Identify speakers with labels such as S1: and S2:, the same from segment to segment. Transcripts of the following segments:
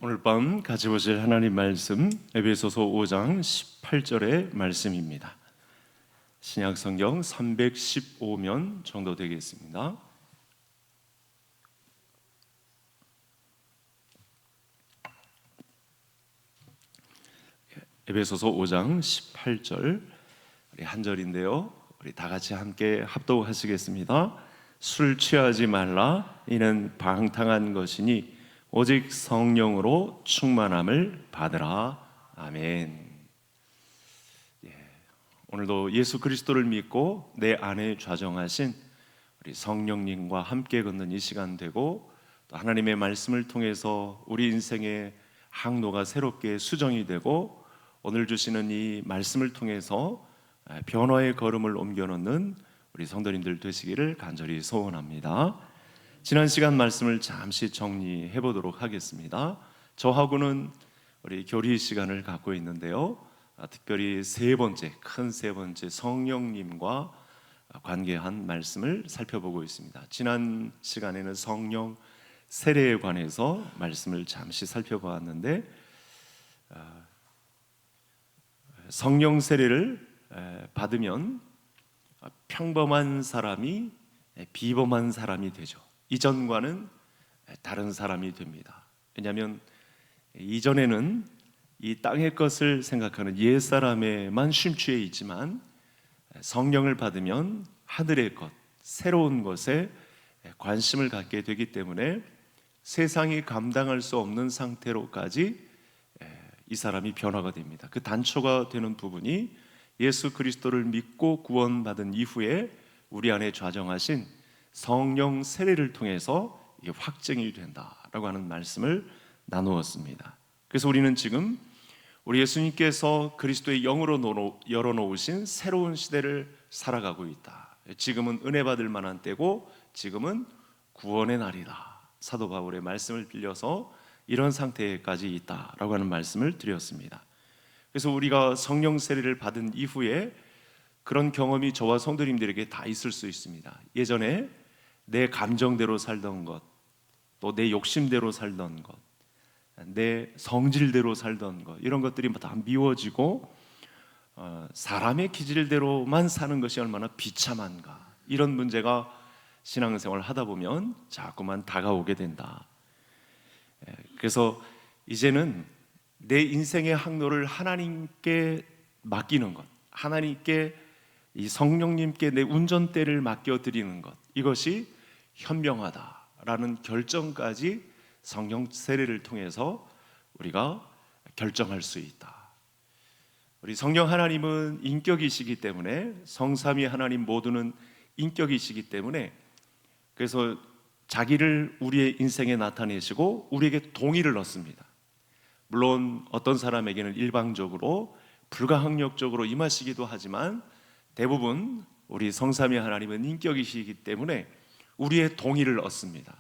S1: 오늘 밤 같이 보실 하나님 말씀 에베소서 5장 18절의 말씀입니다. 신약 성경 315면 정도 되겠습니다. 에베소서 5장 18절 우리 한 절인데요. 우리 다 같이 함께 합독하시겠습니다. 술 취하지 말라. 이는 방탕한 것이니 오직 성령으로 충만함을 받으라. 아멘. 오늘도 예수 그리스도를 믿고 내 안에 좌정하신 우리 성령님과 함께 걷는 이 시간 되고, 또 하나님의 말씀을 통해서 우리 인생의 항로가 새롭게 수정이 되고, 오늘 주시는 이 말씀을 통해서 변화의 걸음을 옮겨놓는 우리 성도님들 되시기를 간절히 소원합니다. 지난 시간 말씀을 잠시 정리해 보도록 하겠습니다. 저하고는 우리 교리 시간을 갖고 있는데요, 특별히 큰 세 번째 성령님과 관계한 말씀을 살펴보고 있습니다. 지난 시간에는 성령 세례에 관해서 말씀을 잠시 살펴보았는데, 성령 세례를 받으면 평범한 사람이 비범한 사람이 되죠. 이전과는 다른 사람이 됩니다. 왜냐하면 이전에는 이 땅의 것을 생각하는 옛사람에만 심취해 있지만, 성령을 받으면 하늘의 것, 새로운 것에 관심을 갖게 되기 때문에 세상이 감당할 수 없는 상태로까지 이 사람이 변화가 됩니다. 그 단초가 되는 부분이 예수 그리스도를 믿고 구원받은 이후에 우리 안에 좌정하신 성령 세례를 통해서 이게 확증이 된다라고 하는 말씀을 나누었습니다. 그래서 우리는 지금 우리 예수님께서 그리스도의 영으로 열어놓으신 새로운 시대를 살아가고 있다. 지금은 은혜 받을 만한 때고 지금은 구원의 날이다. 사도 바울의 말씀을 빌려서 이런 상태까지 있다라고 하는 말씀을 드렸습니다. 그래서 우리가 성령 세례를 받은 이후에 그런 경험이 저와 성도님들에게 다 있을 수 있습니다. 예전에 내 감정대로 살던 것, 또 내 욕심대로 살던 것, 내 성질대로 살던 것, 이런 것들이 다 미워지고 사람의 기질대로만 사는 것이 얼마나 비참한가, 이런 문제가 신앙생활을 하다 보면 자꾸만 다가오게 된다. 그래서 이제는 내 인생의 항로를 하나님께 맡기는 것, 하나님께 이 성령님께 내 운전대를 맡겨드리는 것, 이것이 현명하다라는 결정까지 성령 세례를 통해서 우리가 결정할 수 있다. 우리 성령 하나님은 인격이시기 때문에, 성삼위 하나님 모두는 인격이시기 때문에, 그래서 자기를 우리의 인생에 나타내시고 우리에게 동의를 얻습니다. 물론 어떤 사람에게는 일방적으로 불가항력적으로 임하시기도 하지만, 대부분 우리 성삼위 하나님은 인격이시기 때문에 우리의 동의를 얻습니다.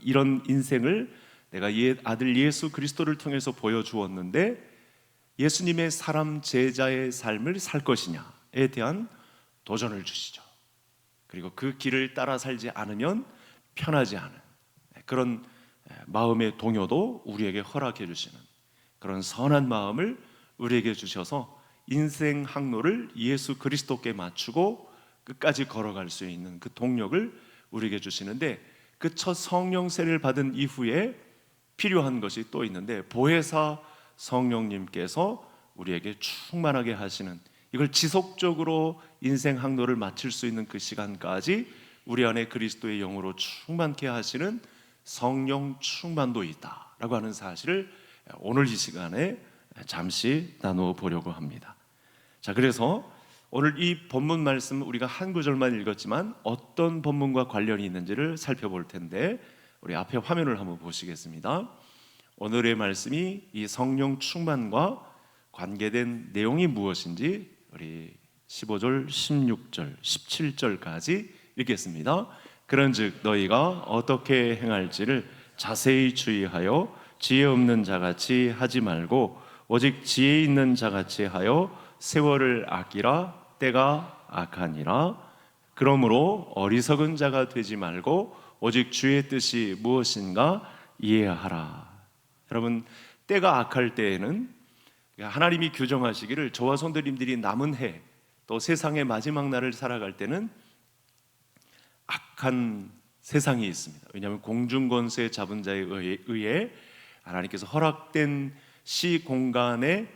S1: 이런 인생을 내가 아들 예수 그리스도를 통해서 보여주었는데, 예수님의 사람 제자의 삶을 살 것이냐에 대한 도전을 주시죠. 그리고 그 길을 따라 살지 않으면 편하지 않은 그런 마음의 동요도 우리에게 허락해 주시는 그런 선한 마음을 우리에게 주셔서 인생 항로를 예수 그리스도께 맞추고 끝까지 걸어갈 수 있는 그 동력을 우리에게 주시는데, 그 첫 성령 세례를 받은 이후에 필요한 것이 또 있는데, 보혜사 성령님께서 우리에게 충만하게 하시는, 이걸 지속적으로 인생 항로를 마칠 수 있는 그 시간까지 우리 안에 그리스도의 영으로 충만케 하시는 성령 충만도 있다라고 하는 사실을 오늘 이 시간에 잠시 나누어 보려고 합니다. 자, 그래서 오늘 이 본문 말씀 우리가 한 구절만 읽었지만 어떤 본문과 관련이 있는지를 살펴볼 텐데, 우리 앞에 화면을 한번 보시겠습니다. 오늘의 말씀이 이 성령 충만과 관계된 내용이 무엇인지 우리 15절, 16절, 17절까지 읽겠습니다. 그런즉 너희가 어떻게 행할지를 자세히 주의하여 지혜 없는 자같이 하지 말고 오직 지혜 있는 자같이 하여 세월을 아끼라. 때가 악하니라. 그러므로 어리석은 자가 되지 말고 오직 주의 뜻이 무엇인가 이해하라. 여러분, 때가 악할 때에는 하나님이 규정하시기를 저와 성도님들이 남은 해, 또 세상의 마지막 날을 살아갈 때는 악한 세상이 있습니다. 왜냐하면 공중권세 잡은 자에 의해 하나님께서 허락된 시 공간에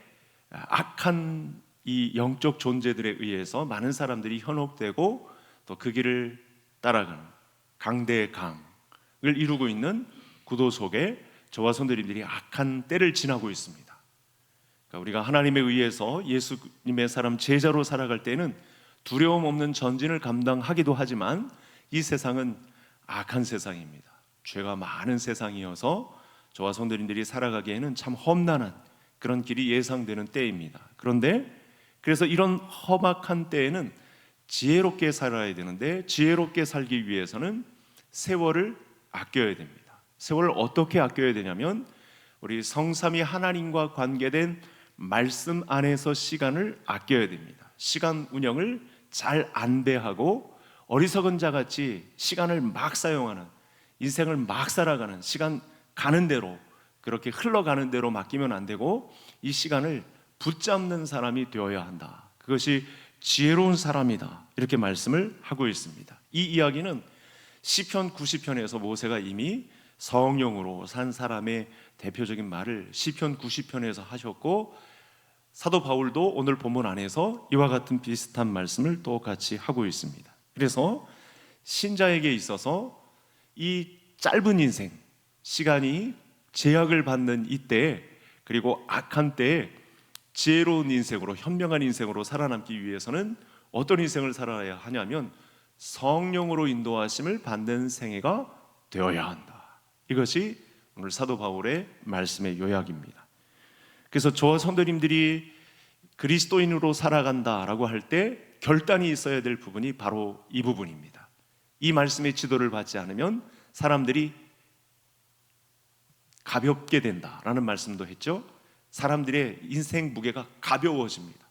S1: 악한 이 영적 존재들에 의해서 많은 사람들이 현혹되고 또 그 길을 따라가는 강대의 강을 이루고 있는 구도 속에 저와 성도님들이 악한 때를 지나고 있습니다. 그러니까 우리가 하나님에 의해서 예수님의 사람 제자로 살아갈 때는 두려움 없는 전진을 감당하기도 하지만 이 세상은 악한 세상입니다. 죄가 많은 세상이어서 저와 성도님들이 살아가기에는 참 험난한 그런 길이 예상되는 때입니다. 그런데 그래서 이런 험악한 때에는 지혜롭게 살아야 되는데, 지혜롭게 살기 위해서는 세월을 아껴야 됩니다. 세월을 어떻게 아껴야 되냐면 우리 성삼위 하나님과 관계된 말씀 안에서 시간을 아껴야 됩니다. 시간 운영을 잘 안배하고 어리석은 자같이 시간을 막 사용하는, 인생을 막 살아가는, 시간 가는 대로 그렇게 흘러가는 대로 맡기면 안 되고 이 시간을 붙잡는 사람이 되어야 한다. 그것이 지혜로운 사람이다. 이렇게 말씀을 하고 있습니다. 이 이야기는 시편 90편에서 모세가 이미 성령으로 산 사람의 대표적인 말을 시편 90편에서 하셨고, 사도 바울도 오늘 본문 안에서 이와 같은 비슷한 말씀을 또 같이 하고 있습니다. 그래서 신자에게 있어서 이 짧은 인생, 시간이 제약을 받는 이때에, 그리고 악한 때에 지혜로운 인생으로, 현명한 인생으로 살아남기 위해서는 어떤 인생을 살아야 하냐면 성령으로 인도하심을 받는 생애가 되어야 한다. 이것이 오늘 사도 바울의 말씀의 요약입니다. 그래서 저와 성도님들이 그리스도인으로 살아간다라고 할 때 결단이 있어야 될 부분이 바로 이 부분입니다. 이 말씀의 지도를 받지 않으면 사람들이 가볍게 된다라는 말씀도 했죠. 사람들의 인생 무게가 가벼워집니다.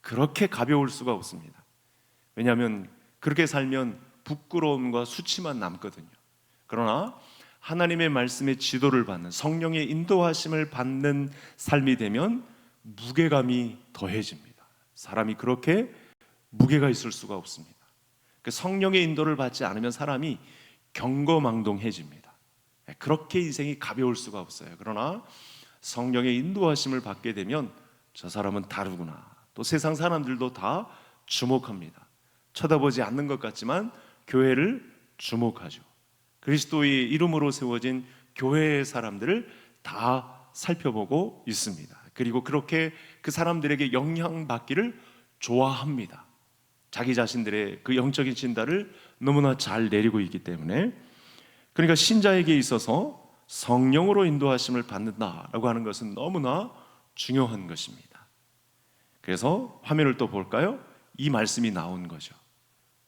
S1: 그렇게 가벼울 수가 없습니다. 왜냐하면 그렇게 살면 부끄러움과 수치만 남거든요. 그러나 하나님의 말씀의 지도를 받는, 성령의 인도하심을 받는 삶이 되면 무게감이 더해집니다. 사람이 그렇게 무게가 있을 수가 없습니다. 성령의 인도를 받지 않으면 사람이 경거망동해집니다. 그렇게 인생이 가벼울 수가 없어요. 그러나 성령의 인도하심을 받게 되면 저 사람은 다르구나, 또 세상 사람들도 다 주목합니다. 쳐다보지 않는 것 같지만 교회를 주목하죠. 그리스도의 이름으로 세워진 교회의 사람들을 다 살펴보고 있습니다. 그리고 그렇게 그 사람들에게 영향받기를 좋아합니다. 자기 자신들의 그 영적인 진단을 너무나 잘 내리고 있기 때문에. 그러니까 신자에게 있어서 성령으로 인도하심을 받는다라고 하는 것은 너무나 중요한 것입니다. 그래서 화면을 또 볼까요? 이 말씀이 나온 거죠.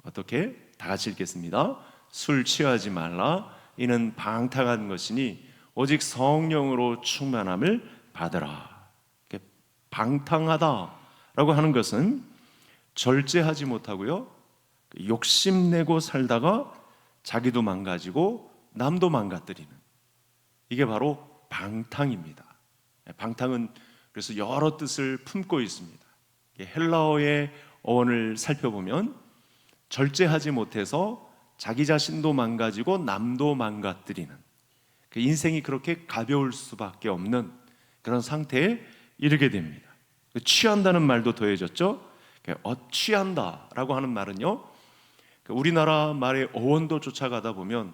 S1: 어떻게? 다 같이 읽겠습니다. 술 취하지 말라. 이는 방탕한 것이니 오직 성령으로 충만함을 받으라. 방탕하다라고 하는 것은 절제하지 못하고요, 욕심내고 살다가 자기도 망가지고 남도 망가뜨리는, 이게 바로 방탕입니다. 방탕은 그래서 여러 뜻을 품고 있습니다. 헬라어의 어원을 살펴보면 절제하지 못해서 자기 자신도 망가지고 남도 망가뜨리는, 그 인생이 그렇게 가벼울 수밖에 없는 그런 상태에 이르게 됩니다. 취한다는 말도 더해졌죠. 취한다라고 하는 말은요, 우리나라 말의 어원도 쫓아가다 보면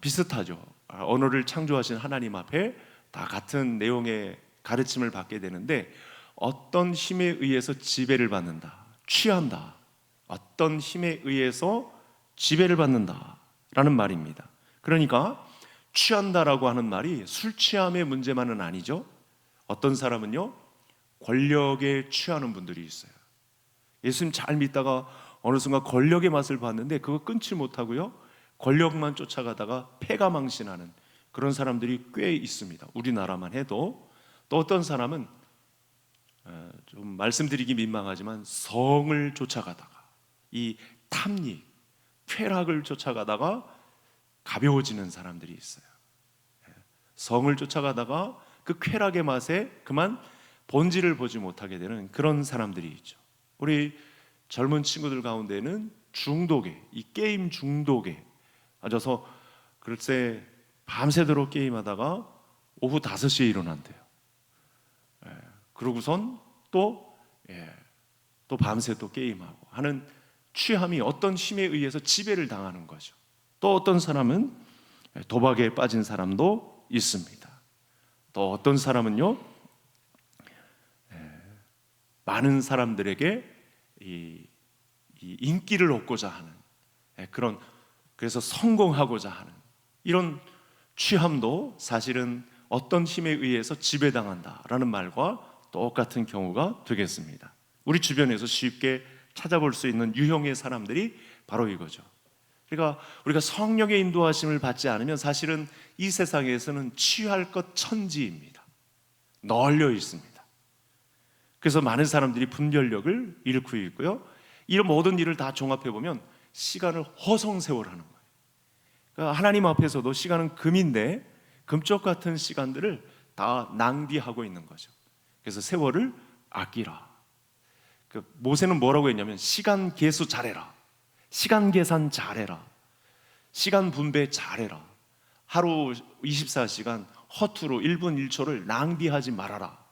S1: 비슷하죠. 언어를 창조하신 하나님 앞에 다 같은 내용의 가르침을 받게 되는데, 어떤 힘에 의해서 지배를 받는다, 취한다, 어떤 힘에 의해서 지배를 받는다라는 말입니다. 그러니까 취한다라고 하는 말이 술 취함의 문제만은 아니죠. 어떤 사람은요, 권력에 취하는 분들이 있어요. 예수님 잘 믿다가 어느 순간 권력의 맛을 봤는데 그거 끊지 못하고요, 권력만 쫓아가다가 패가 망신하는 그런 사람들이 꽤 있습니다. 우리나라만 해도. 또 어떤 사람은 좀 말씀드리기 민망하지만 성을 쫓아가다가, 이 탐닉, 쾌락을 쫓아가다가 가벼워지는 사람들이 있어요. 성을 쫓아가다가 그 쾌락의 맛에 그만 본질을 보지 못하게 되는 그런 사람들이 있죠. 우리 젊은 친구들 가운데는 중독에, 이 게임 중독에 빠져서 글쎄 밤새도록 게임하다가 오후 5시에 일어난대요. 그러고선 또 밤새 또 게임하고 하는 취함이 어떤 힘에 의해서 지배를 당하는 거죠. 또 어떤 사람은 도박에 빠진 사람도 있습니다. 또 어떤 사람은요, 많은 사람들에게 이 인기를 얻고자 하는 그래서 성공하고자 하는 이런 취함도 사실은 어떤 힘에 의해서 지배당한다라는 말과 똑같은 경우가 되겠습니다. 우리 주변에서 쉽게 찾아볼 수 있는 유형의 사람들이 바로 이거죠. 그러니까 우리가 성령의 인도하심을 받지 않으면 사실은 이 세상에서는 취할 것 천지입니다. 널려 있습니다. 그래서 많은 사람들이 분별력을 잃고 있고요, 이런 모든 일을 다 종합해 보면 시간을 허송세월하는 거예요. 그러니까 하나님 앞에서도 시간은 금인데 금쪽 같은 시간들을 다 낭비하고 있는 거죠. 그래서 세월을 아끼라. 모세는 뭐라고 했냐면 시간 계수 잘해라, 시간 계산 잘해라, 시간 분배 잘해라, 하루 24시간 허투루 1분 1초를 낭비하지 말아라.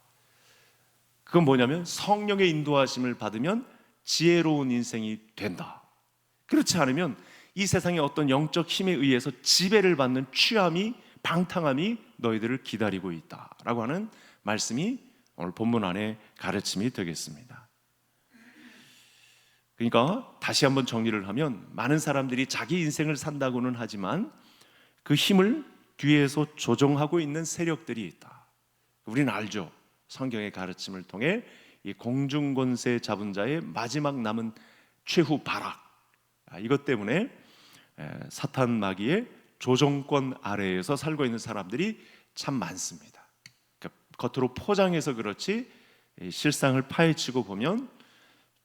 S1: 그건 뭐냐면 성령의 인도하심을 받으면 지혜로운 인생이 된다. 그렇지 않으면 이 세상의 어떤 영적 힘에 의해서 지배를 받는 취함이, 방탕함이 너희들을 기다리고 있다라고 하는 말씀이 오늘 본문 안에 가르침이 되겠습니다. 그러니까 다시 한번 정리를 하면 많은 사람들이 자기 인생을 산다고는 하지만 그 힘을 뒤에서 조종하고 있는 세력들이 있다. 우리는 알죠. 성경의 가르침을 통해 이 공중권세 잡은 자의 마지막 남은 최후 발악, 이것 때문에 사탄 마귀의 조종권 아래에서 살고 있는 사람들이 참 많습니다. 그러니까 겉으로 포장해서 그렇지 실상을 파헤치고 보면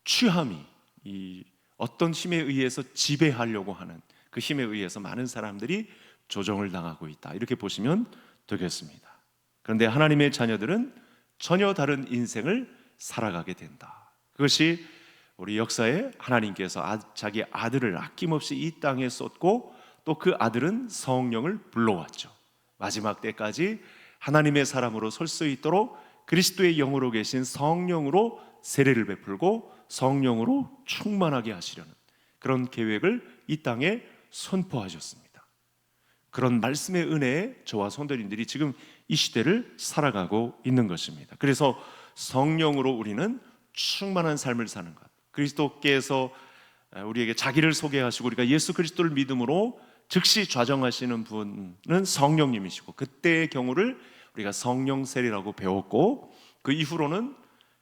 S1: 취함이 이 어떤 힘에 의해서 지배하려고 하는 그 힘에 의해서 많은 사람들이 조종을 당하고 있다, 이렇게 보시면 되겠습니다. 그런데 하나님의 자녀들은 전혀 다른 인생을 살아가게 된다. 그것이 우리 역사에 하나님께서 자기 아들을 아낌없이 이 땅에 쏟고 또 그 아들은 성령을 불러왔죠. 마지막 때까지 하나님의 사람으로 설 수 있도록 그리스도의 영으로 계신 성령으로 세례를 베풀고 성령으로 충만하게 하시려는 그런 계획을 이 땅에 선포하셨습니다. 그런 말씀의 은혜에 저와 성도님들이 지금 이 시대를 살아가고 있는 것입니다. 그래서 성령으로 우리는 충만한 삶을 사는 것, 그리스도께서 우리에게 자기를 소개하시고 우리가 예수 그리스도를 믿음으로 즉시 좌정하시는 분은 성령님이시고, 그때의 경우를 우리가 성령 세례라고 배웠고, 그 이후로는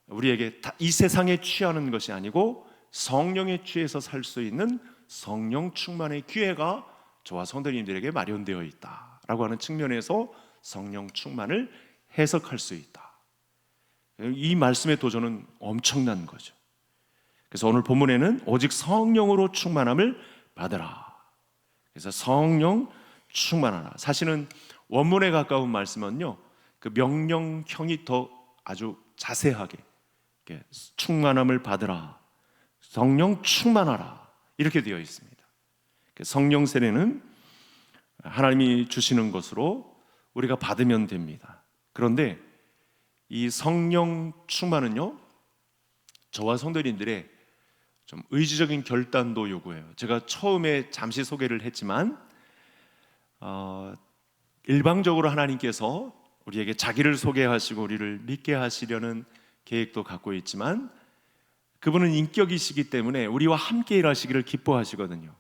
S1: 우리에게 이 세상에 취하는 것이 아니고 성령에 취해서 살 수 있는 성령 충만의 기회가 저와 성도님들에게 마련되어 있다라고 하는 측면에서 성령 충만을 해석할 수 있다. 이 말씀의 도전은 엄청난 거죠. 그래서 오늘 본문에는 오직 성령으로 충만함을 받으라. 그래서 성령 충만하라. 사실은 원문에 가까운 말씀은요, 그 명령형이 더 아주 자세하게 충만함을 받으라, 성령 충만하라, 이렇게 되어 있습니다. 성령 세례는 하나님이 주시는 것으로 우리가 받으면 됩니다. 그런데 이 성령 충만은요, 저와 성도님들의 좀 의지적인 결단도 요구해요. 제가 처음에 잠시 소개를 했지만 일방적으로 하나님께서 우리에게 자기를 소개하시고 우리를 믿게 하시려는 계획도 갖고 있지만 그분은 인격이시기 때문에 우리와 함께 일하시기를 기뻐하시거든요.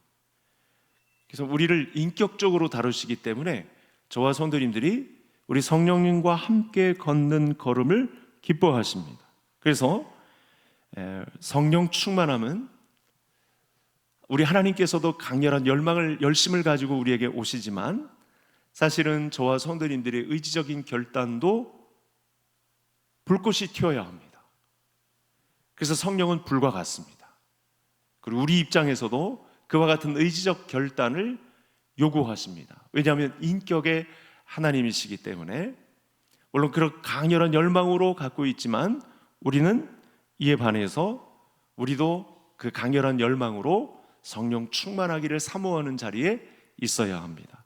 S1: 그래서 우리를 인격적으로 다루시기 때문에 저와 성도님들이 우리 성령님과 함께 걷는 걸음을 기뻐하십니다. 그래서 성령 충만함은 우리 하나님께서도 강렬한 열망을, 열심을 가지고 우리에게 오시지만 사실은 저와 성도님들의 의지적인 결단도 불꽃이 튀어야 합니다. 그래서 성령은 불과 같습니다. 그리고 우리 입장에서도 그와 같은 의지적 결단을 요구하십니다. 왜냐하면 인격에 하나님이시기 때문에 물론 그런 강렬한 열망으로 갖고 있지만 우리는 이에 반해서 우리도 그 강렬한 열망으로 성령 충만하기를 사모하는 자리에 있어야 합니다.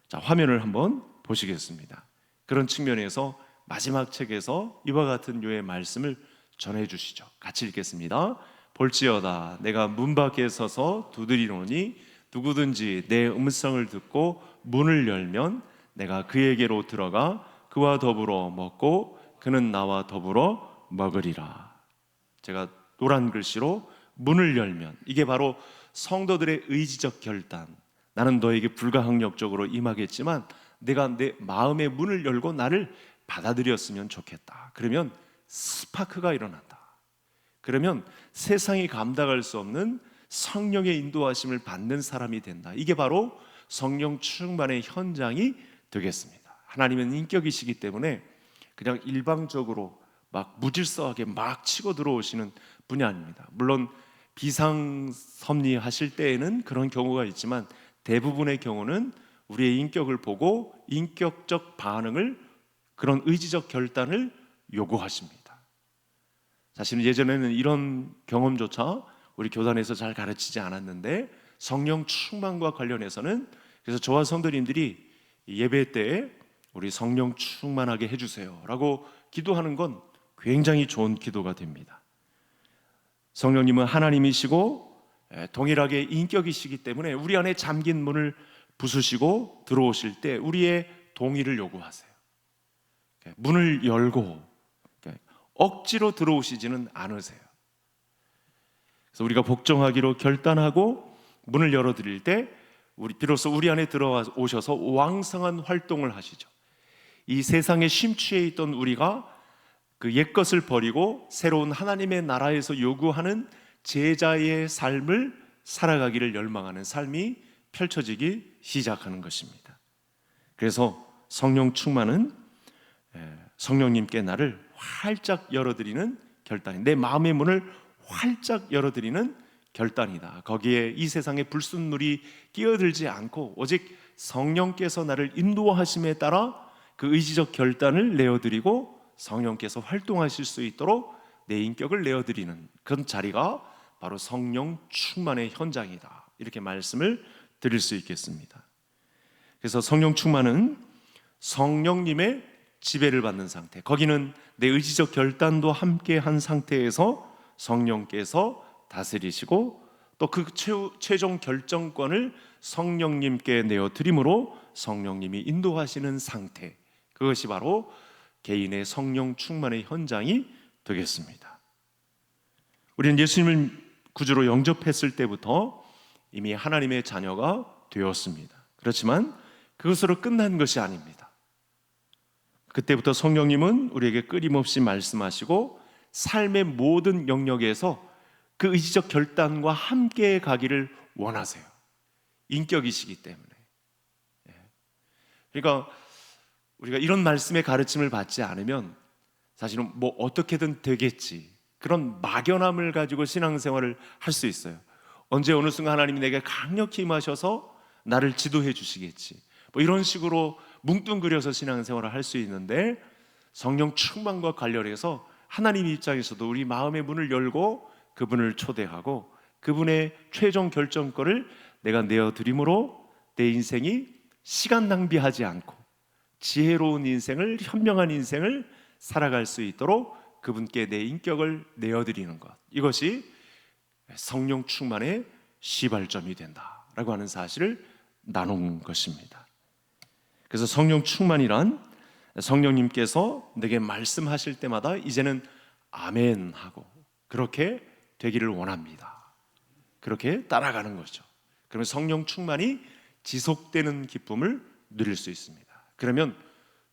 S1: 자, 화면을 한번 보시겠습니다. 그런 측면에서 마지막 책에서 이와 같은 유의 말씀을 전해주시죠. 같이 읽겠습니다. 볼지어다 내가 문 밖에 서서 두드리노니 누구든지 내 음성을 듣고 문을 열면 내가 그에게로 들어가 그와 더불어 먹고 그는 나와 더불어 먹으리라. 제가 노란 글씨로 문을 열면, 이게 바로 성도들의 의지적 결단. 나는 너에게 불가항력적으로 임하겠지만 내가 내 마음의 문을 열고 나를 받아들였으면 좋겠다. 그러면 스파크가 일어난다. 그러면 세상이 감당할 수 없는 성령의 인도하심을 받는 사람이 된다. 이게 바로 성령 충만의 현장이 되겠습니다. 하나님은 인격이시기 때문에 그냥 일방적으로 막 무질서하게 막 치고 들어오시는 분이 아닙니다. 물론 비상섭리하실 때에는 그런 경우가 있지만 대부분의 경우는 우리의 인격을 보고 인격적 반응을, 그런 의지적 결단을 요구하십니다. 사실은 예전에는 이런 경험조차 우리 교단에서 잘 가르치지 않았는데 성령 충만과 관련해서는, 그래서 저와 성도님들이 예배 때에 우리 성령 충만하게 해주세요 라고 기도하는 건 굉장히 좋은 기도가 됩니다. 성령님은 하나님이시고 동일하게 인격이시기 때문에 우리 안에 잠긴 문을 부수시고 들어오실 때 우리의 동의를 요구하세요. 문을 열고 억지로 들어오시지는 않으세요. 그래서 우리가 복종하기로 결단하고 문을 열어드릴 때 비로소 우리 안에 들어오셔서 왕성한 활동을 하시죠. 이 세상에 심취해 있던 우리가 그 옛것을 버리고 새로운 하나님의 나라에서 요구하는 제자의 삶을 살아가기를 열망하는 삶이 펼쳐지기 시작하는 것입니다. 그래서 성령 충만은 성령님께 나를 활짝 열어드리는 결단이, 내 마음의 문을 활짝 열어드리는 결단이다. 거기에 이 세상의 불순물이 끼어들지 않고 오직 성령께서 나를 인도하심에 따라 그 의지적 결단을 내어드리고 성령께서 활동하실 수 있도록 내 인격을 내어드리는 그런 자리가 바로 성령 충만의 현장이다. 이렇게 말씀을 드릴 수 있겠습니다. 그래서 성령 충만은 성령님의 지배를 받는 상태, 거기는 내 의지적 결단도 함께 한 상태에서 성령께서 다스리시고 또 그 최종 결정권을 성령님께 내어드림으로 성령님이 인도하시는 상태, 그것이 바로 개인의 성령 충만의 현장이 되겠습니다. 우리는 예수님을 구주로 영접했을 때부터 이미 하나님의 자녀가 되었습니다. 그렇지만 그것으로 끝난 것이 아닙니다. 그때부터 성령님은 우리에게 끊임없이 말씀하시고 삶의 모든 영역에서 그 의지적 결단과 함께 가기를 원하세요. 인격이시기 때문에. 그러니까 우리가 이런 말씀의 가르침을 받지 않으면 사실은 뭐 어떻게든 되겠지, 그런 막연함을 가지고 신앙생활을 할 수 있어요. 언제 어느 순간 하나님이 내게 강력히 임하셔서 나를 지도해 주시겠지, 뭐 이런 식으로 뭉뚱그려서 신앙생활을 할 수 있는데, 성령 충만과 관련해서 하나님 입장에서도 우리 마음의 문을 열고 그분을 초대하고 그분의 최종 결정권을 내가 내어드림으로 내 인생이 시간 낭비하지 않고 지혜로운 인생을, 현명한 인생을 살아갈 수 있도록 그분께 내 인격을 내어드리는 것, 이것이 성령 충만의 시발점이 된다라고 하는 사실을 나눈 것입니다. 그래서 성령 충만이란 성령님께서 내게 말씀하실 때마다 이제는 아멘 하고 그렇게 되기를 원합니다. 그렇게 따라가는 거죠. 그러면 성령 충만이 지속되는 기쁨을 누릴 수 있습니다. 그러면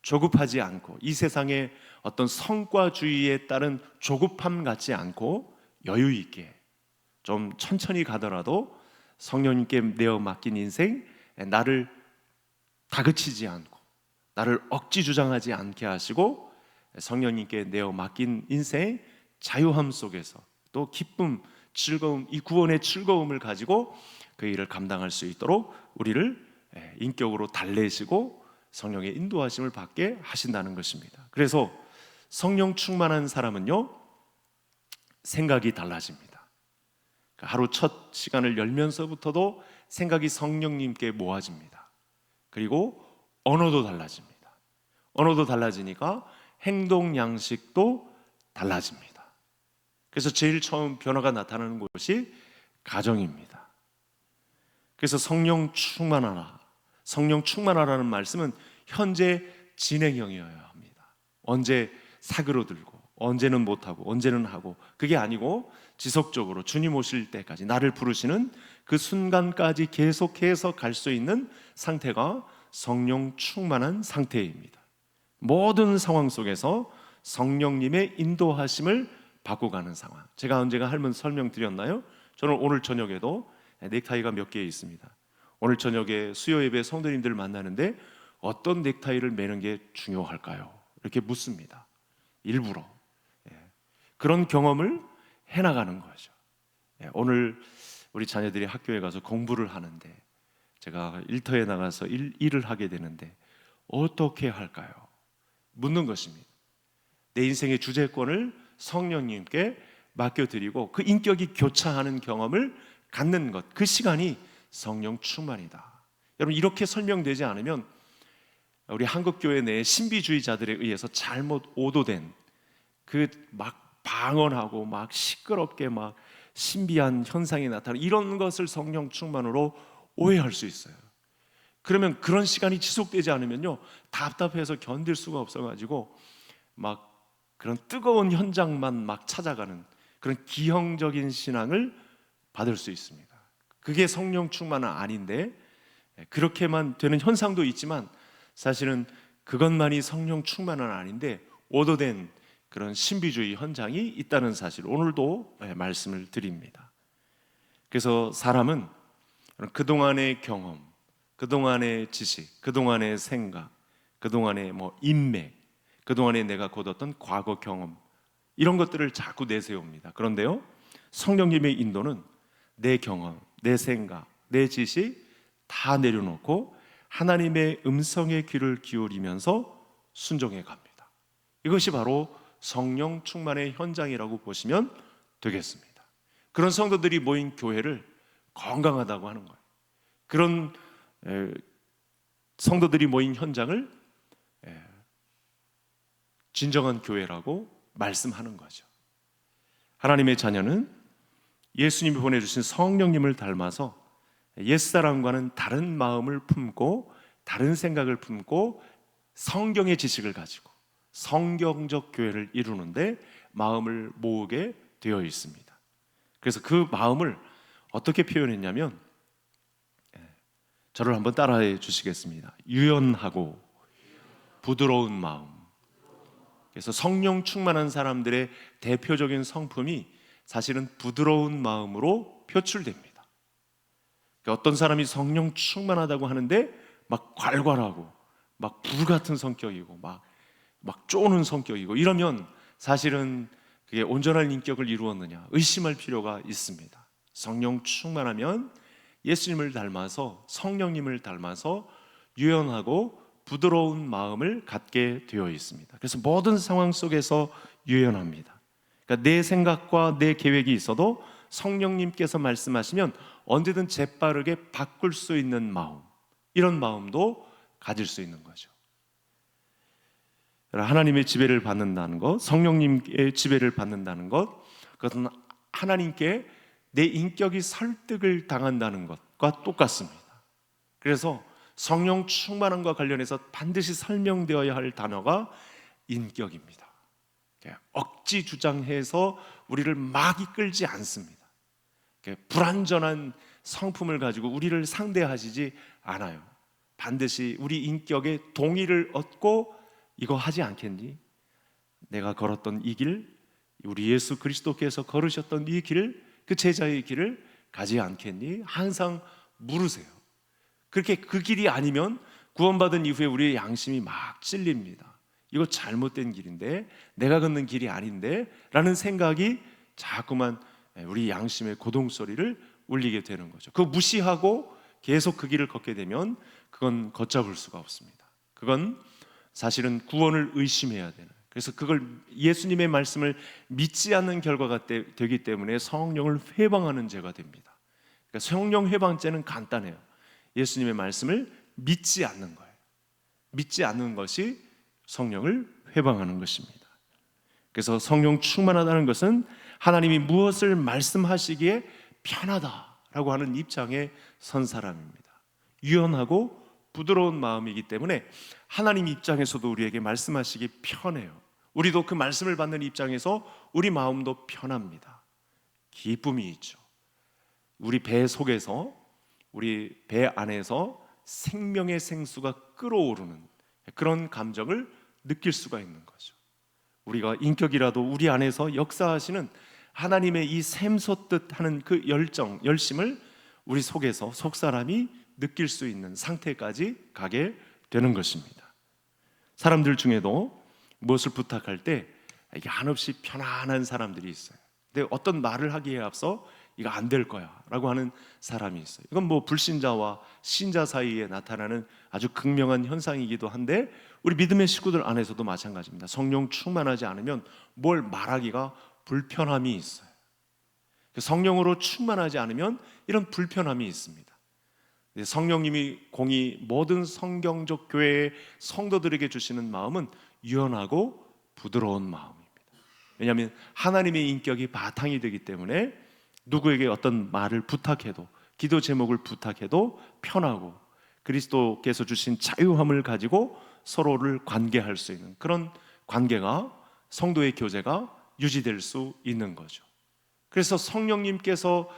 S1: 조급하지 않고 이 세상의 어떤 성과주의에 따른 조급함 갖지 않고 여유 있게 좀 천천히 가더라도 성령님께 내어 맡긴 인생, 나를 다그치지 않고 나를 억지 주장하지 않게 하시고 성령님께 내어 맡긴 인생, 자유함 속에서 또 기쁨, 즐거움, 이 구원의 즐거움을 가지고 그 일을 감당할 수 있도록 우리를 인격으로 달래시고 성령의 인도하심을 받게 하신다는 것입니다. 그래서 성령 충만한 사람은요, 생각이 달라집니다. 하루 첫 시간을 열면서부터도 생각이 성령님께 모아집니다. 그리고 언어도 달라집니다. 언어도 달라지니까 행동 양식도 달라집니다. 그래서 제일 처음 변화가 나타나는 곳이 가정입니다. 그래서 성령 충만하라, 성령 충만하라는 말씀은 현재 진행형이어야 합니다. 언제 사그러들고, 언제는 못하고, 언제는 하고, 그게 아니고 지속적으로 주님 오실 때까지 나를 부르시는 그 순간까지 계속해서 갈 수 있는 상태가 성령 충만한 상태입니다. 모든 상황 속에서 성령님의 인도하심을 받고 가는 상황. 제가 언제가 한번 설명드렸나요? 저는 오늘 저녁에도 넥타이가 몇 개 있습니다. 오늘 저녁에 수요 예배 성도님들 만나는데 어떤 넥타이를 매는 게 중요할까요? 이렇게 묻습니다. 일부러. 그런 경험을 해나가는 거죠. 오늘 우리 자녀들이 학교에 가서 공부를 하는데 제가 일터에 나가서 일을 하게 되는데 어떻게 할까요? 묻는 것입니다. 내 인생의 주재권을 성령님께 맡겨드리고 그 인격이 교차하는 경험을 갖는 것, 그 시간이 성령 충만이다. 여러분, 이렇게 설명되지 않으면 우리 한국교회 내에 신비주의자들에 의해서 잘못 오도된 그 막 방언하고 막 시끄럽게 막 신비한 현상이 나타나는 이런 것을 성령 충만으로 오해할 수 있어요. 그러면 그런 시간이 지속되지 않으면요, 답답해서 견딜 수가 없어가지고 막 그런 뜨거운 현장만 막 찾아가는 그런 기형적인 신앙을 받을 수 있습니다. 그게 성령 충만은 아닌데, 그렇게만 되는 현상도 있지만 사실은 그것만이 성령 충만은 아닌데 오도된 그런 신비주의 현장이 있다는 사실, 오늘도 말씀을 드립니다. 그래서 사람은 그동안의 경험, 그동안의 지식, 그동안의 생각, 그동안의 인맥, 그동안에 내가 거뒀던 과거 경험, 이런 것들을 자꾸 내세웁니다. 그런데요, 성령님의 인도는 내 경험, 내 생각, 내 지식 다 내려놓고 하나님의 음성의 귀를 기울이면서 순종해 갑니다. 이것이 바로 성령 충만의 현장이라고 보시면 되겠습니다. 그런 성도들이 모인 교회를 건강하다고 하는 거예요. 그런 성도들이 모인 현장을 진정한 교회라고 말씀하는 거죠. 하나님의 자녀는 예수님이 보내주신 성령님을 닮아서 옛사람과는 다른 마음을 품고 다른 생각을 품고 성경의 지식을 가지고 성경적 교회를 이루는데 마음을 모으게 되어 있습니다. 그래서 그 마음을 어떻게 표현했냐면, 저를 한번 따라해 주시겠습니다. 유연하고 부드러운 마음. 그래서 성령 충만한 사람들의 대표적인 성품이 사실은 부드러운 마음으로 표출됩니다. 그러니까 어떤 사람이 성령 충만하다고 하는데 막 괄괄하고 막 불같은 성격이고 막 쪼는 성격이고 이러면 사실은 그게 온전한 인격을 이루었느냐 의심할 필요가 있습니다. 성령 충만하면 예수님을 닮아서, 성령님을 닮아서 유연하고 부드러운 마음을 갖게 되어 있습니다. 그래서 모든 상황 속에서 유연합니다. 그러니까 내 생각과 내 계획이 있어도 성령님께서 말씀하시면 언제든 재빠르게 바꿀 수 있는 마음, 이런 마음도 가질 수 있는 거죠. 하나님의 지배를 받는다는 것, 성령님의 지배를 받는다는 것, 그것은 하나님께 내 인격이 설득을 당한다는 것과 똑같습니다. 그래서 성령 충만함과 관련해서 반드시 설명되어야 할 단어가 인격입니다. 억지 주장해서 우리를 막 이끌지 않습니다. 불완전한 성품을 가지고 우리를 상대하시지 않아요. 반드시 우리 인격의 동의를 얻고 이거 하지 않겠니? 내가 걸었던 이 길, 우리 예수 그리스도께서 걸으셨던 이 길을, 그 제자의 길을 가지 않겠니? 항상 물으세요. 그렇게 그 길이 아니면 구원받은 이후에 우리의 양심이 막 찔립니다. 이거 잘못된 길인데, 내가 걷는 길이 아닌데 라는 생각이 자꾸만 우리 양심의 고동소리를 울리게 되는 거죠. 그거 무시하고 계속 그 길을 걷게 되면 그건 걷잡을 수가 없습니다. 그건 사실은 구원을 의심해야 되는, 그래서 그걸 예수님의 말씀을 믿지 않는 결과가 되기 때문에 성령을 회방하는 죄가 됩니다. 그러니까 성령 회방죄는 간단해요. 예수님의 말씀을 믿지 않는 거예요. 믿지 않는 것이 성령을 회방하는 것입니다. 그래서 성령 충만하다는 것은 하나님이 무엇을 말씀하시기에 편하다라고 하는 입장에 선 사람입니다. 유연하고 부드러운 마음이기 때문에 하나님 입장에서도 우리에게 말씀하시기 편해요. 우리도 그 말씀을 받는 입장에서 우리 마음도 편합니다. 기쁨이 있죠. 우리 배 속에서, 우리 배 안에서 생명의 생수가 끓어오르는 그런 감정을 느낄 수가 있는 거죠. 우리가 인격이라도 우리 안에서 역사하시는 하나님의 이 샘솟듯 하는 그 열정, 열심을 우리 속에서 속사람이 느낄 수 있는 상태까지 가게 되는 것입니다. 사람들 중에도 무엇을 부탁할 때 이게 한없이 편안한 사람들이 있어요. 근데 어떤 말을 하기에 앞서 이거 안 될 거야 라고 하는 사람이 있어요. 이건 뭐 불신자와 신자 사이에 나타나는 아주 극명한 현상이기도 한데 우리 믿음의 식구들 안에서도 마찬가지입니다. 성령 충만하지 않으면 뭘 말하기가 불편함이 있어요. 성령으로 충만하지 않으면 이런 불편함이 있습니다. 성령님이 공히 모든 성경적 교회의 성도들에게 주시는 마음은 유연하고 부드러운 마음입니다. 왜냐하면 하나님의 인격이 바탕이 되기 때문에 누구에게 어떤 말을 부탁해도, 기도 제목을 부탁해도 편하고 그리스도께서 주신 자유함을 가지고 서로를 관계할 수 있는 그런 관계가, 성도의 교제가 유지될 수 있는 거죠. 그래서 성령님께서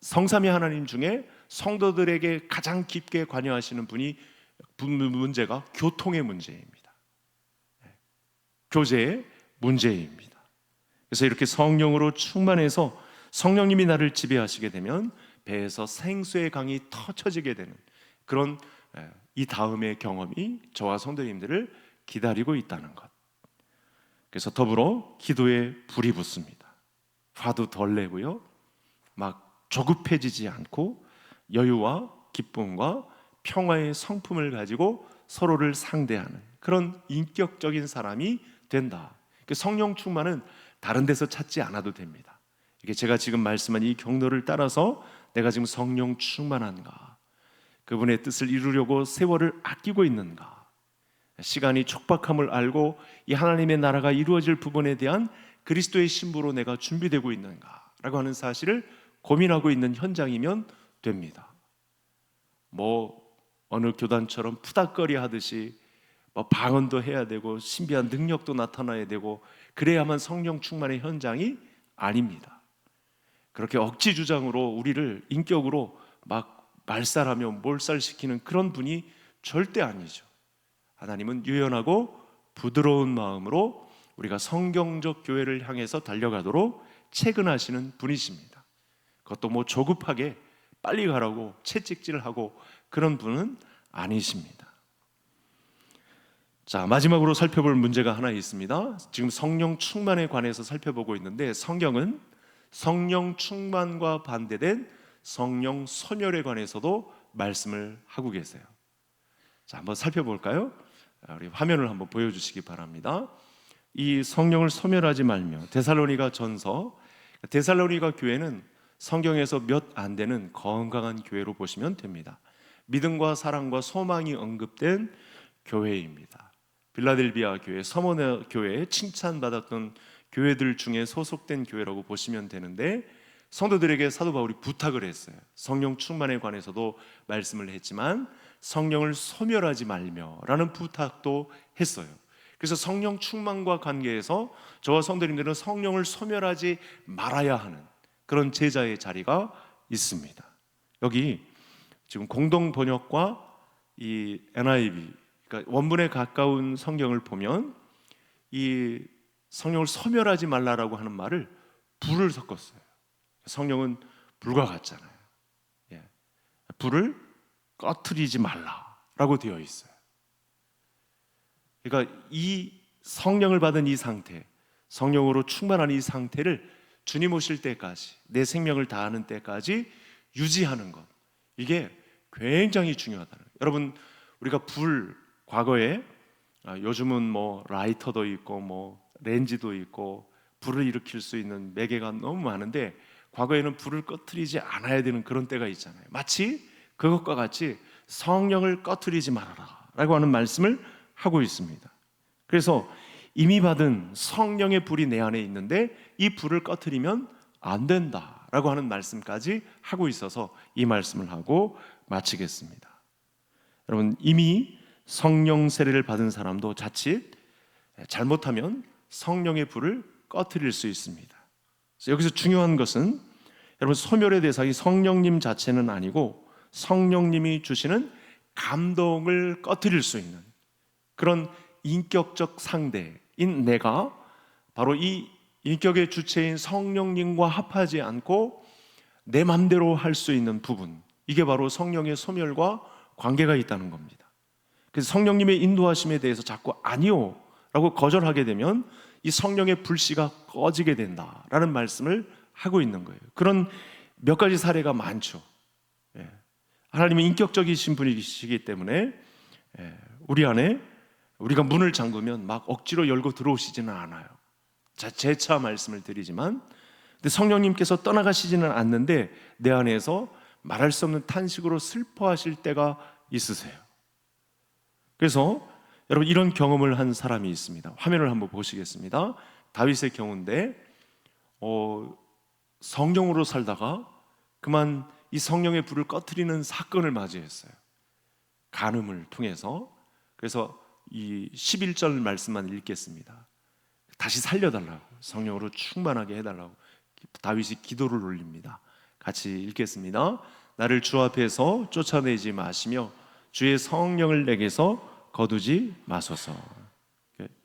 S1: 성삼위 하나님 중에 성도들에게 가장 깊게 관여하시는 문제가 교통의 문제입니다. 교제의 문제입니다. 그래서 이렇게 성령으로 충만해서 성령님이 나를 지배하시게 되면 배에서 생수의 강이 터쳐지게 되는 그런 이 다음의 경험이 저와 성도님들을 기다리고 있다는 것. 그래서 더불어 기도에 불이 붙습니다. 화도 덜 내고요, 막 조급해지지 않고 여유와 기쁨과 평화의 성품을 가지고 서로를 상대하는 그런 인격적인 사람이 된다. 성령 충만은 다른 데서 찾지 않아도 됩니다. 이게 제가 지금 말씀한 이 경로를 따라서 내가 지금 성령 충만한가, 그분의 뜻을 이루려고 세월을 아끼고 있는가, 시간이 촉박함을 알고 이 하나님의 나라가 이루어질 부분에 대한 그리스도의 신부로 내가 준비되고 있는가라고 하는 사실을 고민하고 있는 현장이면 됩니다. 뭐 어느 교단처럼 푸닥거리 하듯이 뭐 방언도 해야 되고 신비한 능력도 나타나야 되고 그래야만 성령 충만의 현장이 아닙니다. 그렇게 억지 주장으로 우리를 인격으로 막 말살하며 몰살시키는 그런 분이 절대 아니죠. 하나님은 유연하고 부드러운 마음으로 우리가 성경적 교회를 향해서 달려가도록 채근하시는 분이십니다. 그것도 뭐 조급하게 빨리 가라고 채찍질을 하고 그런 분은 아니십니다. 자, 마지막으로 살펴볼 문제가 하나 있습니다. 지금 성령 충만에 관해서 살펴보고 있는데 성경은 성령 충만과 반대된 성령 소멸에 관해서도 말씀을 하고 계세요. 자, 한번 살펴볼까요? 우리 화면을 한번 보여주시기 바랍니다. 이 성령을 소멸하지 말며, 데살로니가 전서, 데살로니가 교회는 성경에서 몇 안 되는 건강한 교회로 보시면 됩니다. 믿음과 사랑과 소망이 언급된 교회입니다. 빌라델비아 교회, 서머네 교회에 칭찬받았던 교회들 중에 소속된 교회라고 보시면 되는데, 성도들에게 사도 바울이 부탁을 했어요. 성령 충만에 관해서도 말씀을 했지만 성령을 소멸하지 말며 라는 부탁도 했어요. 그래서 성령 충만과 관계해서 저와 성도님들은 성령을 소멸하지 말아야 하는 그런 제자의 자리가 있습니다. 여기 지금 공동 번역과 이 NIV, 그러니까 원문에 가까운 성경을 보면 이 성령을 소멸하지 말라라고 하는 말을 불을 섞었어요. 성령은 불과 같잖아요. 예. 불을 꺼트리지 말라라고 되어 있어요. 그러니까 이 성령을 받은 이 상태, 성령으로 충만한 이 상태를 주님 오실 때까지, 내 생명을 다하는 때까지 유지하는 것, 이게 굉장히 중요하다는 거예요. 여러분, 우리가 불, 과거에 요즘은 뭐 라이터도 있고 뭐 렌지도 있고 불을 일으킬 수 있는 매개가 너무 많은데, 과거에는 불을 꺼트리지 않아야 되는 그런 때가 있잖아요. 마치 그것과 같이 성령을 꺼트리지 말아라 라고 하는 말씀을 하고 있습니다. 그래서 이미 받은 성령의 불이 내 안에 있는데 이 불을 꺼트리면 안 된다라고 하는 말씀까지 하고 있어서 이 말씀을 하고 마치겠습니다. 여러분, 이미 성령 세례를 받은 사람도 자칫 잘못하면 성령의 불을 꺼트릴 수 있습니다. 그래서 여기서 중요한 것은 여러분, 소멸의 대상이 성령님 자체는 아니고 성령님이 주시는 감동을 꺼트릴 수 있는 그런 인격적 상대인 내가 바로 이 인격의 주체인 성령님과 합하지 않고 내 맘대로 할 수 있는 부분, 이게 바로 성령의 소멸과 관계가 있다는 겁니다. 그래서 성령님의 인도하심에 대해서 자꾸 아니요 라고 거절하게 되면 이 성령의 불씨가 꺼지게 된다라는 말씀을 하고 있는 거예요. 그런 몇 가지 사례가 많죠. 하나님은 인격적이신 분이시기 때문에 우리 안에 우리가 문을 잠그면 막 억지로 열고 들어오시지는 않아요. 재차 말씀을 드리지만, 근데 성령님께서 떠나가시지는 않는데 내 안에서 말할 수 없는 탄식으로 슬퍼하실 때가 있으세요. 그래서 여러분, 이런 경험을 한 사람이 있습니다. 화면을 한번 보시겠습니다. 다윗의 경우인데 성령으로 살다가 그만 이 성령의 불을 꺼트리는 사건을 맞이했어요. 간음을 통해서. 그래서 이 11절 말씀만 읽겠습니다. 다시 살려달라고, 성령으로 충만하게 해달라고 다윗이 기도를 올립니다. 같이 읽겠습니다. 나를 주 앞에서 쫓아내지 마시며 주의 성령을 내게서 거두지 마소서.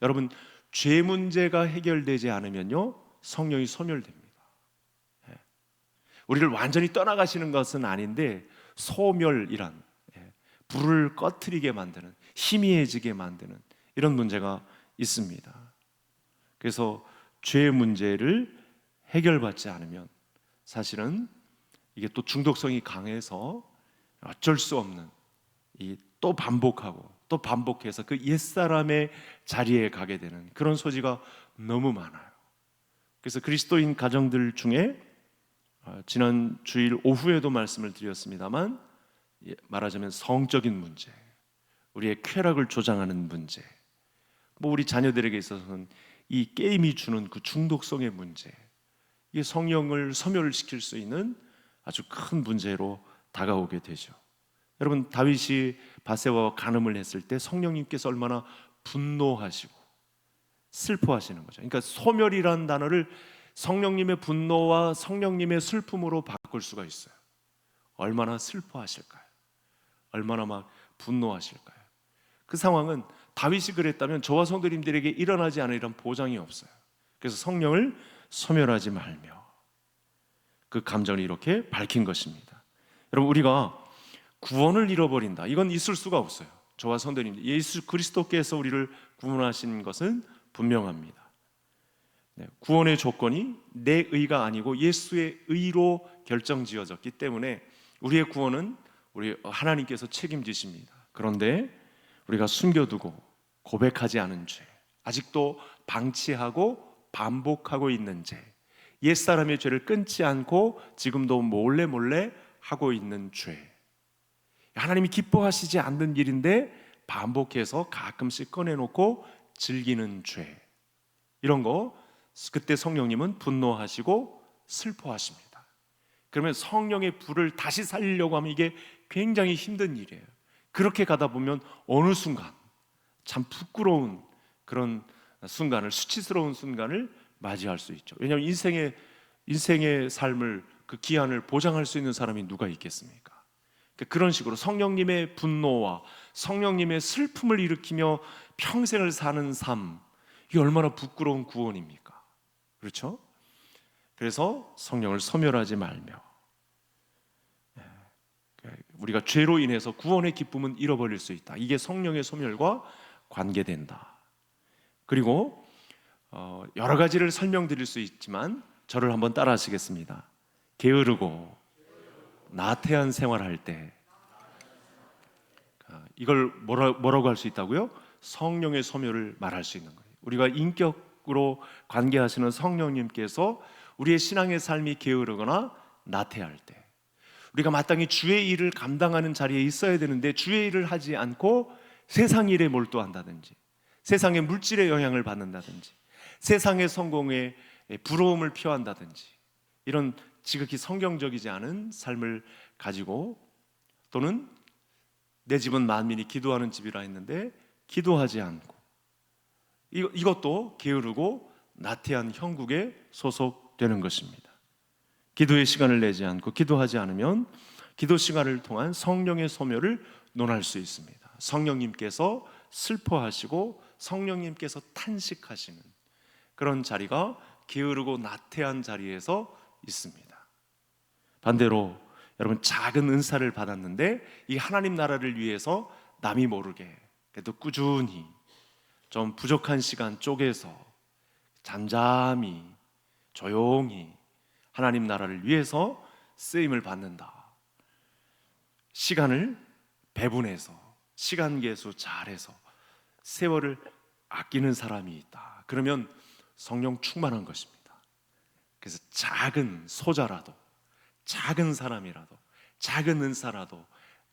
S1: 여러분, 죄 문제가 해결되지 않으면요, 성령이 소멸됩니다. 우리를 완전히 떠나가시는 것은 아닌데 소멸이란 불을 꺼트리게 만드는, 희미해지게 만드는 이런 문제가 있습니다. 그래서 죄의 문제를 해결받지 않으면 사실은 이게 또 중독성이 강해서 어쩔 수 없는 또 반복하고 또 반복해서 그 옛사람의 자리에 가게 되는 그런 소지가 너무 많아요. 그래서 그리스도인 가정들 중에 지난 주일 오후에도 말씀을 드렸습니다만, 말하자면 성적인 문제, 우리의 쾌락을 조장하는 문제, 뭐 우리 자녀들에게 있어서는 이 게임이 주는 그 중독성의 문제, 이게 성령을 소멸시킬 수 있는 아주 큰 문제로 다가오게 되죠. 여러분, 다윗이 바세바와 간음을 했을 때 성령님께서 얼마나 분노하시고 슬퍼하시는 거죠. 그러니까 소멸이라는 단어를 성령님의 분노와 성령님의 슬픔으로 바꿀 수가 있어요. 얼마나 슬퍼하실까요? 얼마나 막 분노하실까요? 그 상황은 다윗이 그랬다면 저와 성도님들에게 일어나지 않으리란 보장이 없어요. 그래서 성령을 소멸하지 말며 그 감정을 이렇게 밝힌 것입니다. 여러분, 우리가 구원을 잃어버린다, 이건 있을 수가 없어요. 저와 성도님, 예수 그리스도께서 우리를 구원하신 것은 분명합니다. 구원의 조건이 내 의가 아니고 예수의 의로 결정지어졌기 때문에 우리의 구원은 우리 하나님께서 책임지십니다. 그런데 우리가 숨겨두고 고백하지 않은 죄, 아직도 방치하고 반복하고 있는 죄, 옛사람의 죄를 끊지 않고 지금도 몰래 하고 있는 죄, 하나님이 기뻐하시지 않는 일인데 반복해서 가끔씩 꺼내놓고 즐기는 죄, 이런 거 그때 성령님은 분노하시고 슬퍼하십니다. 그러면 성령의 불을 다시 살리려고 하면 이게 굉장히 힘든 일이에요. 그렇게 가다 보면 어느 순간 참 부끄러운 그런 순간을, 수치스러운 순간을 맞이할 수 있죠. 왜냐하면 인생의 삶을, 그 기한을 보장할 수 있는 사람이 누가 있겠습니까? 그런 식으로 성령님의 분노와 성령님의 슬픔을 일으키며 평생을 사는 삶, 이게 얼마나 부끄러운 구원입니까? 그렇죠? 그래서 성령을 소멸하지 말며, 우리가 죄로 인해서 구원의 기쁨은 잃어버릴 수 있다. 이게 성령의 소멸과 관계된다. 그리고 여러 가지를 설명드릴 수 있지만 저를 한번 따라 하시겠습니다. 게으르고 나태한 생활할 때 이걸 뭐라고 할 수 있다고요? 성령의 소멸을 말할 수 있는 거예요. 우리가 인격으로 관계하시는 성령님께서 우리의 신앙의 삶이 게으르거나 나태할 때, 우리가 마땅히 주의 일을 감당하는 자리에 있어야 되는데 주의 일을 하지 않고 세상 일에 몰두한다든지, 세상의 물질의 영향을 받는다든지, 세상의 성공에 부러움을 표한다든지, 이런 지극히 성경적이지 않은 삶을 가지고, 또는 내 집은 만민이 기도하는 집이라 했는데 기도하지 않고, 이것도 게으르고 나태한 형국에 소속되는 것입니다. 기도의 시간을 내지 않고 기도하지 않으면 기도 시간을 통한 성령의 소멸을 논할 수 있습니다. 성령님께서 슬퍼하시고 성령님께서 탄식하시는 그런 자리가 게으르고 나태한 자리에서 있습니다. 반대로 여러분, 작은 은사를 받았는데 이 하나님 나라를 위해서 남이 모르게 그래도 꾸준히 좀 부족한 시간 쪼개서 잠잠히 조용히 하나님 나라를 위해서 쓰임을 받는다. 시간을 배분해서 시간 계수 잘해서 세월을 아끼는 사람이 있다. 그러면 성령 충만한 것입니다. 그래서 작은 소자라도, 작은 사람이라도, 작은 은사라도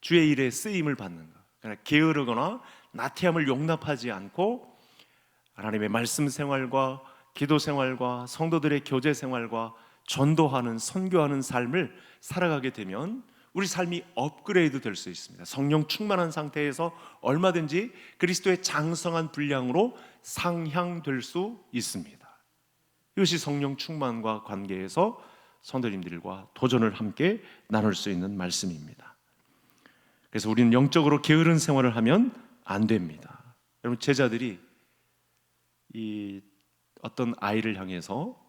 S1: 주의 일에 쓰임을 받는 것. 그러나 게으르거나 나태함을 용납하지 않고 하나님의 말씀 생활과 기도 생활과 성도들의 교제 생활과 전도하는, 선교하는 삶을 살아가게 되면 우리 삶이 업그레이드 될 수 있습니다. 성령 충만한 상태에서 얼마든지 그리스도의 장성한 분량으로 상향될 수 있습니다. 이것이 성령 충만과 관계에서 성도님들과 도전을 함께 나눌 수 있는 말씀입니다. 그래서 우리는 영적으로 게으른 생활을 하면 안 됩니다. 여러분, 제자들이 이 어떤 아이를 향해서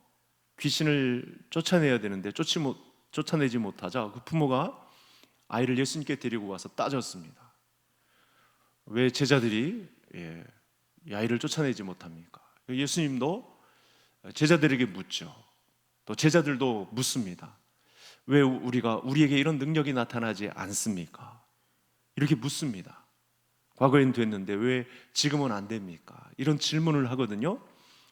S1: 귀신을 쫓아내야 되는데 쫓아내지 못하자 그 부모가 아이를 예수님께 데리고 와서 따졌습니다. 왜 제자들이 이 아이를 쫓아내지 못합니까? 예수님도 제자들에게 묻죠. 또 제자들도 묻습니다. 왜 우리에게 이런 능력이 나타나지 않습니까? 이렇게 묻습니다. 과거엔 됐는데 왜 지금은 안 됩니까? 이런 질문을 하거든요.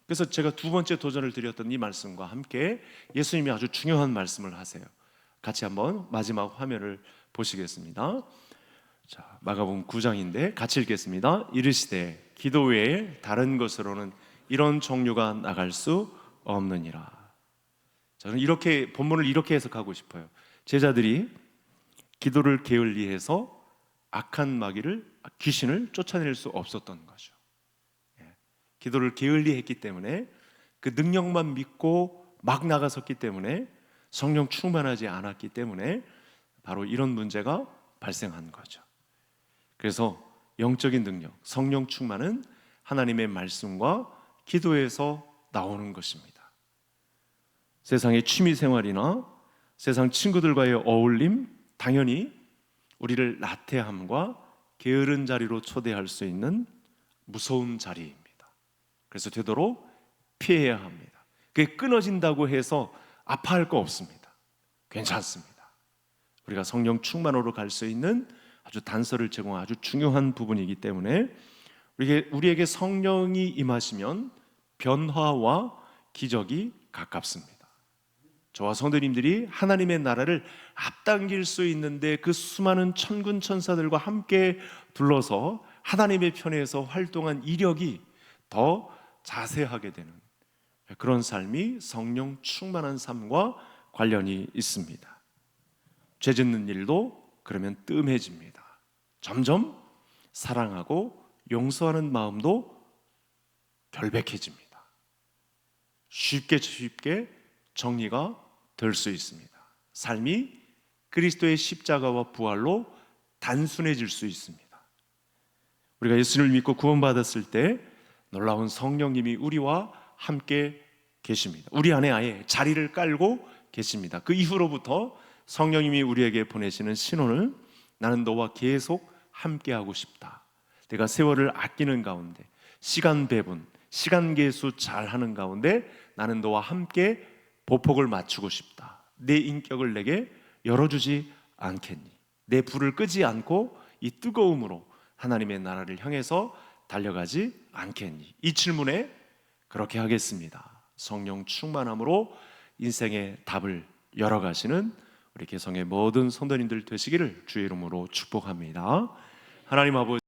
S1: 그래서 제가 두 번째 도전을 드렸던 이 말씀과 함께 예수님이 아주 중요한 말씀을 하세요. 같이 한번 마지막 화면을 보시겠습니다. 자, 마가복음 9장인데 같이 읽겠습니다. 이르시되 기도 외에 다른 것으로는 이런 종류가 나갈 수 없느니라. 저는 이렇게 본문을 이렇게 해석하고 싶어요. 제자들이 기도를 게을리해서 악한 귀신을 쫓아낼 수 없었던 거죠. 기도를 게을리했기 때문에, 그 능력만 믿고 막 나가섰기 때문에, 성령 충만하지 않았기 때문에 바로 이런 문제가 발생한 거죠. 그래서 영적인 능력, 성령 충만은 하나님의 말씀과 기도에서 나오는 것입니다. 세상의 취미 생활이나 세상 친구들과의 어울림, 당연히 우리를 나태함과 게으른 자리로 초대할 수 있는 무서운 자리입니다. 그래서 되도록 피해야 합니다. 그게 끊어진다고 해서 아파할 거 없습니다. 괜찮습니다. 우리가 성령 충만으로 갈 수 있는 아주 단서를 제공한 아주 중요한 부분이기 때문에 우리에게 성령이 임하시면 변화와 기적이 가깝습니다. 저와 성도님들이 하나님의 나라를 앞당길 수 있는데 그 수많은 천군 천사들과 함께 둘러서 하나님의 편에서 활동한 이력이 더 자세하게 되는 그런 삶이 성령 충만한 삶과 관련이 있습니다. 죄 짓는 일도 그러면 뜸해집니다. 점점 사랑하고 용서하는 마음도 결백해집니다. 쉽게 정리가 될 수 있습니다. 삶이 그리스도의 십자가와 부활로 단순해질 수 있습니다. 우리가 예수를 믿고 구원받았을 때 놀라운 성령님이 우리와 함께 계십니다. 우리 안에 아예 자리를 깔고 계십니다. 그 이후로부터 성령님이 우리에게 보내시는 신호는 나는 너와 계속 함께하고 싶다. 내가 세월을 아끼는 가운데, 시간 배분, 시간 계수 잘하는 가운데 나는 너와 함께 보폭을 맞추고 싶다. 내 인격을 내게 열어주지 않겠니? 내 불을 끄지 않고 이 뜨거움으로 하나님의 나라를 향해서 달려가지 않겠니? 이 질문에 그렇게 하겠습니다. 성령 충만함으로 인생의 답을 열어가시는 우리 개성의 모든 성도님들 되시기를 주의 이름으로 축복합니다. 하나님 아버지